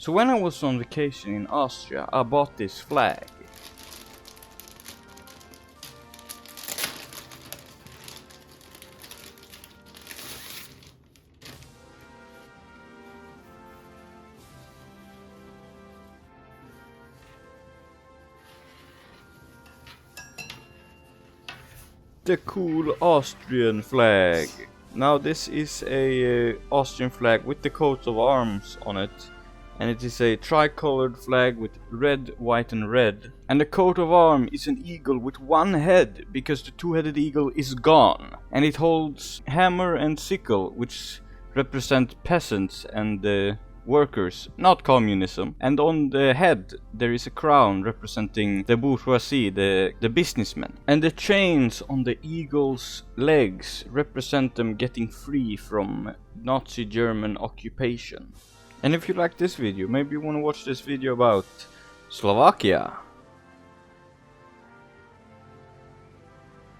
So when I was on vacation in Austria, I bought this flag. The cool Austrian flag. Now this is a Austrian flag with the coat of arms on it, and it is a tricolored flag with red, white and red. And the coat of arms is an eagle with one head, because the two-headed eagle is gone. And it holds hammer and sickle, which represent peasants and workers, not communism. And on the head there is a crown representing the bourgeoisie, the businessmen. And the chains on the eagle's legs represent them getting free from Nazi German occupation. And if you like this video, maybe you want to watch this video about Slovakia.